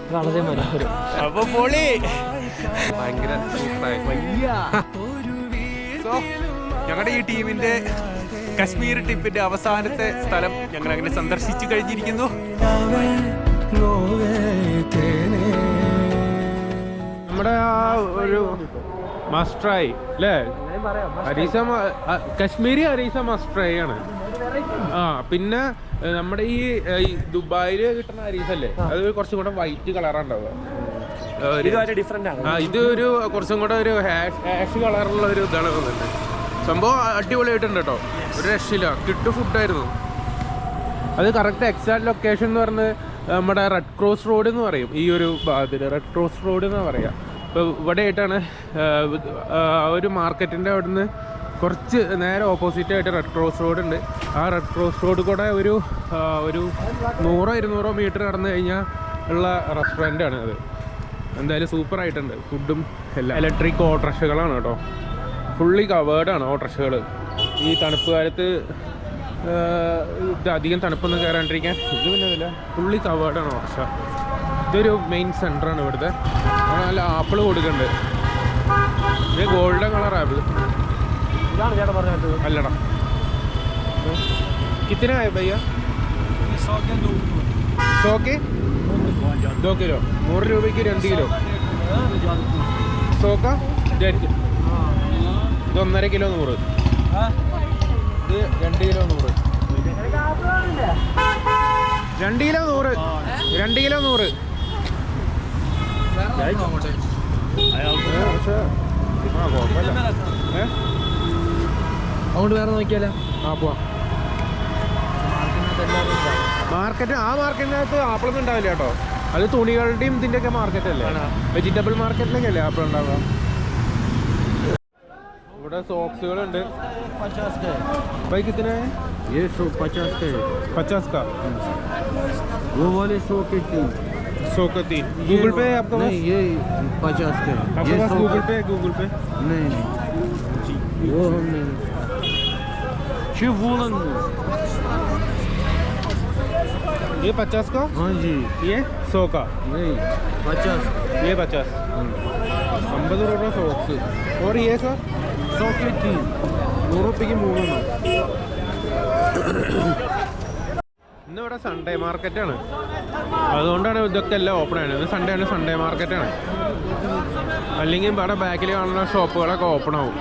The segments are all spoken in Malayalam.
അപ്പൊ പൊളി ഭയങ്കര ഞങ്ങളുടെ ഈ ടീമിന്റെ കശ്മീർ ട്രിപ്പിന്റെ അവസാനത്തെ സ്ഥലം ഞങ്ങൾ അങ്ങനെ സന്ദർശിച്ചു കഴിഞ്ഞിരിക്കുന്നു. നമ്മുടെ ആ ഒരു മസ്ട്രായി അല്ലേ, അരീസ കശ്മീരി അരീസ മസ്ട്രായി ആണ്. ആ പിന്നെ നമ്മുടെ ഈ ദുബായിൽ കിട്ടുന്ന അരീസല്ലേ, അത് കുറച്ചും കൂടെ വൈറ്റ് കളറാണ്ടാവുക. ഇത് ഒരു കുറച്ചും കൂടെ ഒരു ഹാഷ് കളറുള്ള ഒരു ഇതാണ് വന്നിട്ട്. സംഭവം അടിപൊളിയായിട്ടുണ്ട് കേട്ടോ, ഒരു രക്ഷയില്ല, കിട്ടു ഫുഡായിരുന്നു. അത് കറക്റ്റ് എക്സാക്ട് ലൊക്കേഷൻ എന്ന് പറഞ്ഞ് നമ്മുടെ റെഡ് ക്രോസ് റോഡ് എന്ന് പറയും. ഈ ഒരു ഭാഗത്തിൽ റെഡ് ക്രോസ് റോഡ് എന്നാണ് പറയുക. ഇപ്പോൾ ഇവിടെ ആയിട്ടാണ് ഒരു മാർക്കറ്റിൻ്റെ അവിടെ നിന്ന് കുറച്ച് നേരെ ഓപ്പോസിറ്റായിട്ട് റെഡ് ക്രോസ് റോഡ് ഉണ്ട്. ആ റെഡ് ക്രോസ് റോഡ് കൂടെ ഒരു 100-200 മീറ്റർ കടന്നു കഴിഞ്ഞാൽ ഉള്ള റെസ്റ്റോറൻ്റാണ് അത്. എന്തായാലും സൂപ്പറായിട്ടുണ്ട് ഫുഡും എല്ലാം. ഇലക്ട്രിക് ഓട്ടോറിക്ഷകളാണ് കേട്ടോ, ഫുള്ളി കവേർഡാണ് ഓട്ടോറിക്ഷകൾ. ഈ തണുപ്പ് കാലത്ത് ഇത് അധികം തണുപ്പൊന്നും കയറാണ്ടിരിക്കാൻ ഇത് പിന്നെ ഇല്ല, ഫുള്ളി കവേർഡാണ് ഓട്ടോറിക്ഷ. ഇതൊരു മെയിൻ സെൻ്ററാണ് ഇവിടുത്തെ. അവിടെ നല്ല ആപ്പിൾ കൊടുക്കുന്നുണ്ട്. ഇത് ഗോൾഡൻ കളർ ആപ്പിൾ അല്ലടാ. കിത്തന ആയ ഭയ്യ? 100 2 കിലോ 100 രൂപയ്ക്ക് 2 കിലോ. 100 का ഇത് 1.5 കിലോ 100. ഇത് 2 കിലോ 100. 2 കിലോ 100. 2 കിലോ 100. അതുകൊണ്ട് വേറെ നോക്കിയാലോ? ആ പോവാം. മാർക്കറ്റ് ആ മാർക്കറ്റിനകത്ത് ആപ്പിളൊന്നും ഉണ്ടാവില്ല കേട്ടോ, അത് തുണികളുടെയും ഇതിൻ്റെയൊക്കെ മാർക്കറ്റ് അല്ലേ, വെജിറ്റബിൾ മാർക്കറ്റിലൊക്കെ അല്ലേ ആപ്പിൾ ഉണ്ടാവുക. ഇവിടെ സോക്സുകളുണ്ട്. भाई कितने हैं? ये 150 का है. 50 का. वो वाले 100 के 3. 100 का 3. गूगल पे है आपका? नहीं, ये 50 का है. आपके पास गूगल पे है? गूगल पे नहीं, वो हम नहीं. शिवूलन ये 50 का? हाँ जी. ये 100 का? नहीं, 50. ये 50. 50 रुपये सॉक्स. और ये सर 100 के 3. 100 रुपये 3 എണ്ണം. ഇന്നിവിടെ സൺഡേ മാർക്കറ്റാണ്, അതുകൊണ്ടാണ് ഇതൊക്കെ എല്ലാം ഓപ്പൺ ആണ്. ഇത് സൺഡേ ആണ്, സൺഡേ മാർക്കറ്റാണ്. അല്ലെങ്കിൽ ഇവിടെ ബാക്കിൽ കാണുന്ന ഷോപ്പുകളൊക്കെ ഓപ്പൺ ആവും.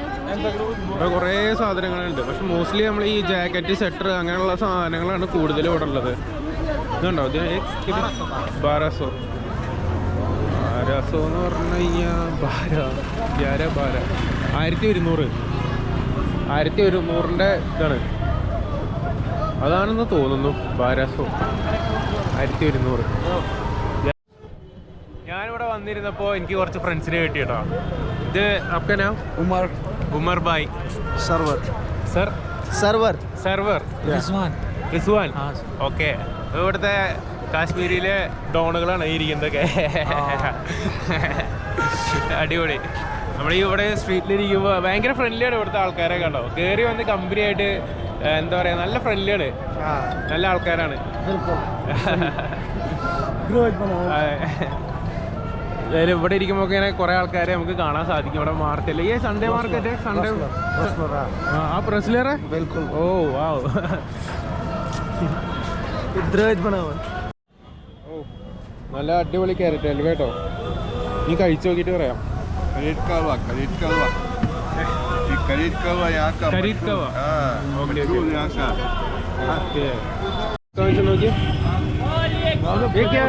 ഇവിടെ കുറേ സാധനങ്ങളുണ്ട്, പക്ഷെ മോസ്റ്റ്ലി നമ്മൾ ഈ ജാക്കറ്റ് സെറ്റർ അങ്ങനെയുള്ള സാധനങ്ങളാണ് കൂടുതലും ഇവിടെ ഉള്ളത്. ഇതുണ്ടോ, ഇത് 1200 എന്ന് പറഞ്ഞു കഴിഞ്ഞാൽ 1200 ഇതാണ്, അതാണെന്ന് തോന്നുന്നു. 1200. ഞാനിവിടെ വന്നിരുന്നപ്പോൾ എനിക്ക് കുറച്ച് ഫ്രണ്ട്സിനെ കിട്ടി കേട്ടോ. ഇത് आपका नाम? उमर भाई. सरवर. सर सरवर. റിസ്വാൻ. ഓക്കെ, ഇവിടുത്തെ കാശ്മീരിലെ ഡോണുകളാണ് ഈ ഇരിക്കുന്നതൊക്കെ. അടിപൊളി. നമ്മൾ ഇവിടെ സ്ട്രീറ്റിലിരിക്കുമ്പോൾ ഭയങ്കര ഫ്രണ്ട്ലിയാണ് ഇവിടുത്തെ ആൾക്കാരെ കണ്ടോ. കയറി വന്ന് കമ്പനി ആയിട്ട് എന്താ പറയുക, നല്ല ഫ്രണ്ട്ലിയാണ്, നല്ല ആൾക്കാരാണ്. ഇവിടെ ഇരിക്കുമ്പോൾ ഇങ്ങനെ കുറേ ആൾക്കാരെ നമുക്ക് കാണാൻ സാധിക്കും ഇവിടെ മാർക്കറ്റിൽ. ഈ സൺഡേ മാർക്കറ്റ് സൺഡേ ആ പ്രസ്ലറെ बिल्कुल. ഓ വാവ്. ഓ നല്ല അടിപൊളി ക്യാരറ്റ് അല്ലേ കേട്ടോ, നീ കഴിച്ചു നോക്കിയിട്ട് പറയാം. खरीद का यहाँ का खरीद का हुआ? ओके यहाँ का. ओके नोकिए. ये क्या है?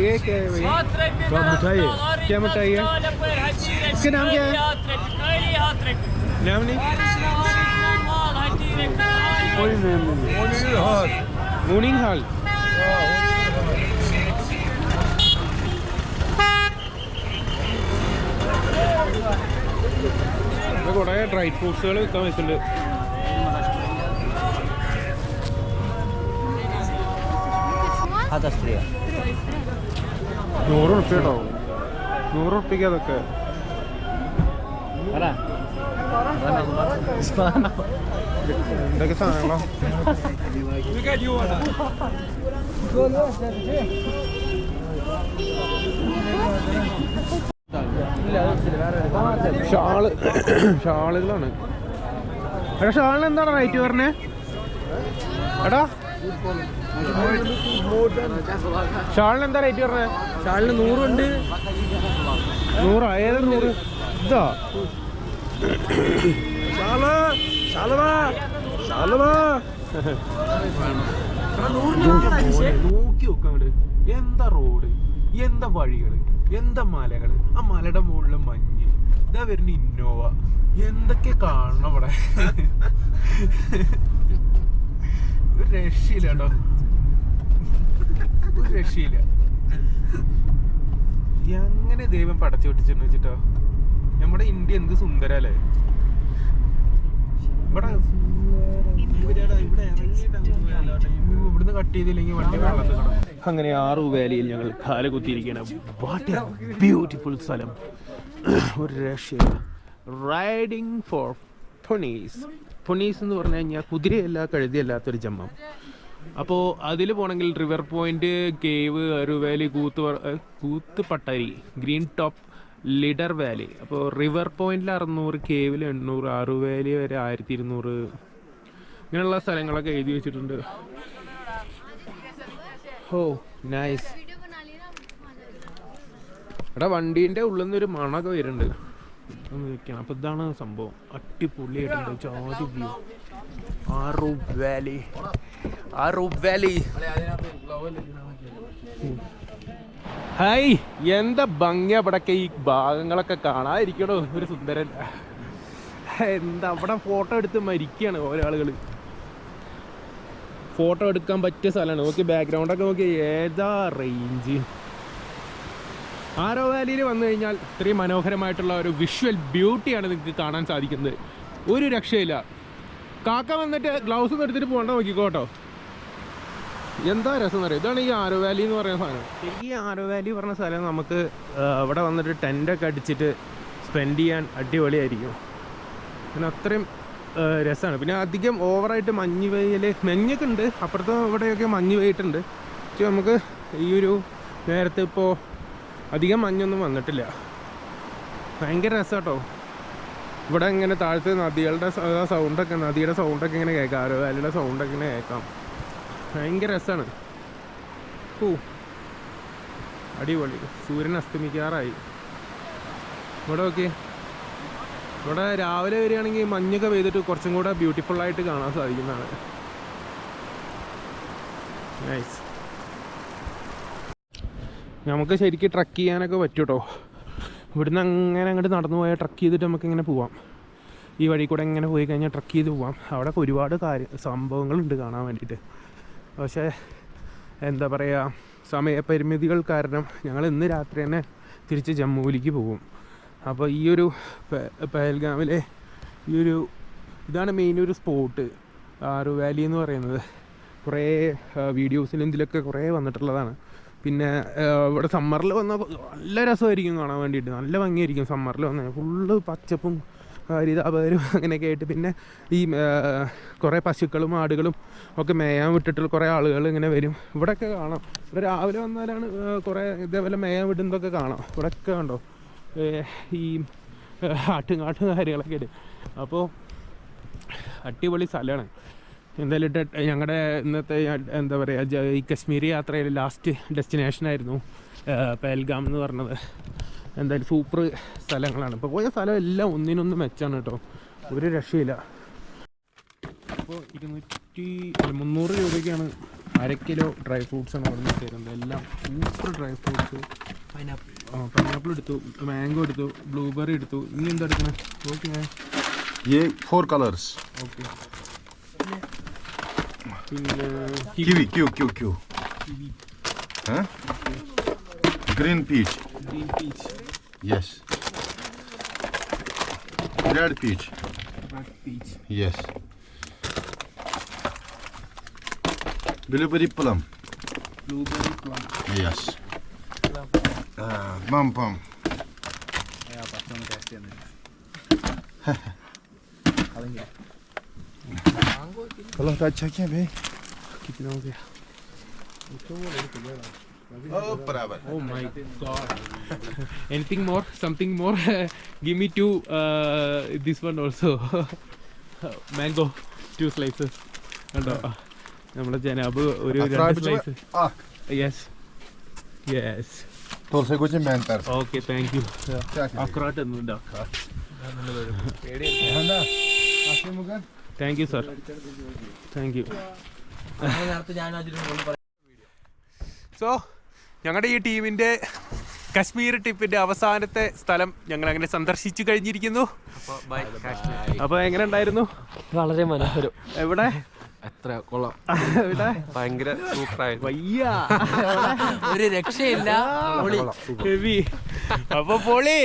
ये क्या है भैया? मिठाई है. क्या मिठाई है? इसका नाम क्या है? नाम नहीं? Morning hall. കുറേ ഡ്രൈ ഫ്രൂട്ട്സുകൾ വിൽക്കാൻ വെച്ചിട്ടുണ്ട്. 100 റുപ്യ ഉണ്ടാവും. 100 റുപ്യക്ക് അതൊക്കെ. എന്തൊക്കെ സാധനങ്ങളോ. ഷാളുകളാണ്. എടാ ഷാളിന് എന്താണ് റേറ്റ് പറഞ്ഞേ? എടാ ഷാളിന് എന്താ റേറ്റ് പറഞ്ഞേ? ഷാളിന് 100 ഉണ്ട്. 100? ഏതാ 100? ഇതാ നോക്കി നോക്കങ്ങട്. എന്താ റോഡ്, എന്താ വഴികള്, എന്താ മലകള്, ആ മലയുടെ മുകളിൽ മഞ്ഞ്, ഇതാ വരുന്ന ഇന്നോവ, എന്തൊക്കെ കാണണം ഇവിടെ. ഒരു രക്ഷയില്ല കേട്ടോ, ഒരു രക്ഷയില്ല. എങ്ങനെ ദൈവം പടച്ചു പൊട്ടിച്ചെന്ന് വെച്ചിട്ടോ. നമ്മുടെ ഇന്ത്യ എന്ത് സുന്ദരല്ലേ. ഇവിടെ ഇവിടുന്ന് കട്ട് ചെയ്തില്ലെങ്കിൽ വണ്ടി വെള്ളത്തിൽ കിടക്കും. അങ്ങനെ ആറു വാലിയിൽ ഞങ്ങൾ കാല് കുത്തിയിരിക്കണം. വാട്ട് എ ബ്യൂട്ടിഫുൾ സ്ഥലം, ഒരു രക്ഷയില്ല. Riding four പൊണീസ്. പൊണീസ് എന്ന് പറഞ്ഞു കഴിഞ്ഞാൽ കുതിരയല്ല കഴുതിയല്ലാത്തൊരു ജമ്മം. അപ്പോൾ അതിൽ പോകണമെങ്കിൽ റിവർ പോയിന്റ്, കേവ്, അരു വാലി, കൂത്ത് പട്ടരി, ഗ്രീൻ ടോപ്പ്, ലിഡർ വാലി. അപ്പോൾ റിവർ പോയിന്റിൽ 600, കേവിൽ 800, ആറു വാലി വരെ 1200, ഇങ്ങനെയുള്ള സ്ഥലങ്ങളൊക്കെ എഴുതി വെച്ചിട്ടുണ്ട്. ഓ നൈസ്. എടാ വണ്ടീൻ്റെ ഉള്ളിൽ നിന്നൊരു മണമൊക്കെ വരുന്നുണ്ട്. ഒന്ന് വെക്കണം. അപ്പോൾ ഇതാണ് സംഭവം, അടിപൊളിയായിട്ടുണ്ട്. ജാതി വ്യൂ. ആറു വാലി, ആറു വാലി. ഹായ്, എന്താ ഭംഗിയാ ഇവിടൊക്കെ. ഈ ഭാഗങ്ങളൊക്കെ കാണാതിരിക്കണോ ഒരു സുന്ദരൻ. എന്താ അവിടെ ഫോട്ടോ എടുത്ത് മരിക്കുകയാണ് ഓരോ ആളുകൾ. ഫോട്ടോ എടുക്കാൻ പറ്റിയ സ്ഥലമാണ്. നോക്കി ബാക്ക്ഗ്രൗണ്ടൊക്കെ നോക്കി, ഏതാ റേഞ്ച്. ആരോ വാലിയിൽ വന്നു കഴിഞ്ഞാൽ ഇത്രയും മനോഹരമായിട്ടുള്ള ഒരു വിഷ്വൽ ബ്യൂട്ടിയാണ് നിങ്ങൾക്ക് കാണാൻ സാധിക്കുന്നത്. ഒരു രക്ഷയില്ല. കാക്ക വന്നിട്ട് ഗ്ലൗസ് ഒന്നും എടുത്തിട്ട് പോകണ്ട, നോക്കിക്കോട്ടോ. എന്താ രസം എന്ന് പറയുക. ഇതാണ് ഈ ആരോ വാലി എന്ന് പറയുന്ന സാധനം. ശരിക്കും ഈ ആരോ വാലി പറഞ്ഞ സ്ഥലം നമുക്ക് അവിടെ വന്നിട്ട് ടെൻ്റൊക്കെ അടിച്ചിട്ട് സ്പെൻഡ് ചെയ്യാൻ അടിപൊളിയായിരിക്കും. പിന്നെ അത്രയും രസമാണ്. പിന്നെ അധികം ഓവറായിട്ട് മഞ്ഞ് പെയ്യൽ, മഞ്ഞൊക്കെ ഉണ്ട് അപ്പുറത്ത് ഇവിടെയൊക്കെ മഞ്ഞ് പെയ്യിട്ടുണ്ട്. പക്ഷെ നമുക്ക് ഈ ഒരു നേരത്തെ ഇപ്പോൾ അധികം മഞ്ഞൊന്നും വന്നിട്ടില്ല. ഭയങ്കര രസം കേട്ടോ. ഇവിടെ ഇങ്ങനെ താഴത്ത് നദികളുടെ സൗണ്ടൊക്കെ, നദിയുടെ സൗണ്ടൊക്കെ ഇങ്ങനെ കേൾക്കാം, ആരോ വാലിയുടെ സൗണ്ടൊക്കെ ഇങ്ങനെ കേൾക്കാം. ഭയങ്കര രസമാണ്. ഓ അടിപൊളി. സൂര്യൻ അസ്തമിക്കാറായി. ഇവിടെ നോക്കി, ഇവിടെ രാവിലെ വരികയാണെങ്കിൽ മഞ്ഞൊക്കെ പെയ്തിട്ട് കുറച്ചും കൂടെ ബ്യൂട്ടിഫുള്ളായിട്ട് കാണാൻ സാധിക്കുന്നതാണ്. നൈസ്. നമുക്ക് ശരിക്കും ട്രക്ക് ചെയ്യാനൊക്കെ പറ്റും കേട്ടോ. ഇവിടുന്ന് അങ്ങനെ അങ്ങോട്ട് നടന്നു പോയാൽ ട്രക്ക് ചെയ്തിട്ട് നമുക്കിങ്ങനെ പോവാം. ഈ വഴി കൂടെ ഇങ്ങനെ പോയി കഴിഞ്ഞാൽ ട്രക്ക് ചെയ്ത് പോവാം. അവിടെ ഒരുപാട് സംഭവങ്ങളുണ്ട് കാണാൻ വേണ്ടിയിട്ട്. പക്ഷേ എന്താ പറയുക, സമയപരിമിതികൾ കാരണം ഞങ്ങൾ ഇന്ന് രാത്രി തന്നെ തിരിച്ച് ജമ്മുവിലേക്ക് പോകും. അപ്പോൾ ഈ ഒരു പഹൽഗാമിലെ ഈ ഒരു ഇതാണ് മെയിൻ ഒരു സ്പോട്ട്, ആറു വാലി എന്ന് പറയുന്നത്. കുറേ വീഡിയോസിലും ഇതിലൊക്കെ കുറേ വന്നിട്ടുള്ളതാണ്. പിന്നെ ഇവിടെ സമ്മറിൽ വന്നാൽ നല്ല രസമായിരിക്കും കാണാൻ വേണ്ടിയിട്ട്, നല്ല ഭംഗിയായിരിക്കും സമ്മറിൽ വന്നാൽ. ഫുള്ള് പച്ചപ്പും ഹരിതാപകരും അങ്ങനെയൊക്കെ ആയിട്ട്. പിന്നെ ഈ കുറേ പശുക്കളും ആടുകളും ഒക്കെ മേയാൻ വിട്ടിട്ടുള്ള കുറേ ആളുകൾ ഇങ്ങനെ വരും. ഇവിടെയൊക്കെ കാണാം. ഇവിടെ രാവിലെ വന്നാലാണ് കുറേ ഇതേപോലെ മേയാൻ വിടുന്നതൊക്കെ കാണാം. ഇവിടെയൊക്കെ കണ്ടോ ഈ ആട്ടുംകാട്ടും കാര്യങ്ങളൊക്കെ ഉണ്ട്. അപ്പോൾ അടിപൊളി സ്ഥലമാണ്. എന്തായാലും ഞങ്ങളുടെ ഇന്നത്തെ എന്താ പറയുക, ഈ കശ്മീർ യാത്രയിൽ ലാസ്റ്റ് ഡെസ്റ്റിനേഷനായിരുന്നു പഹൽഗാം എന്ന് പറഞ്ഞത്. എന്തായാലും സൂപ്പർ സ്ഥലങ്ങളാണ്. ഇപ്പോൾ പോയ സ്ഥലം എല്ലാം ഒന്നിനൊന്ന് മെച്ചാണ് കേട്ടോ, ഒരു രക്ഷയില്ല. അപ്പോൾ 300 രൂപയ്ക്കാണ് 1/2 കിലോ ഡ്രൈ ഫ്രൂട്ട്സാണ് അവിടെ നിന്ന് തരുന്നത്. എല്ലാം സൂപ്പർ ഡ്രൈ ഫ്രൂട്ട്സ്. പൈനാപ്പിൾ എടുത്തു, മാംഗോ എടുത്തു, ബ്ലൂബെറി എടുത്തു. ഇനി എന്താ എടുക്കുന്നത്? ഓക്കെ, ये 4 कलर्स. ഓക്കെ. പിന്നെ Kiwi, Q. Huh? Green peach. Green peach, Yes. Red peach. Red peach, Yes. Blueberry plum. Blueberry, plum. Yes. Pom. Kalau tak cakap, കിട്ടുന്ന Oh, barabar. Oh my god. Anything more? Something more? Give me two. This one also. Mango. 2 slices. കണ്ടോ നമ്മുടെ ജനാബ് ഒരു 2 slice. Ah, yes yes torse kuch mentar. Okay thank you. Kya kya? അക്രാട്ട് എന്നുണ്ട്. Thank you sir. Thank you. So ഞങ്ങളുടെ ഈ ടീമിന്റെ കശ്മീർ ട്രിപ്പിന്റെ അവസാനത്തെ സ്ഥലം ഞങ്ങൾ അങ്ങനെ സന്ദർശിച്ചു കഴിഞ്ഞിരിക്കുന്നു. അപ്പൊ എങ്ങനെ ഉണ്ടായിരുന്നു? വളരെ മനോഹരം. എവിടെ? എത്ര കൊള്ളാം. എവിടെ? ഭയങ്കര സൂപ്പറായി. വയ്യ ഒരു രക്ഷയില്ല. ഹെവി. അപ്പൊ പൊളി.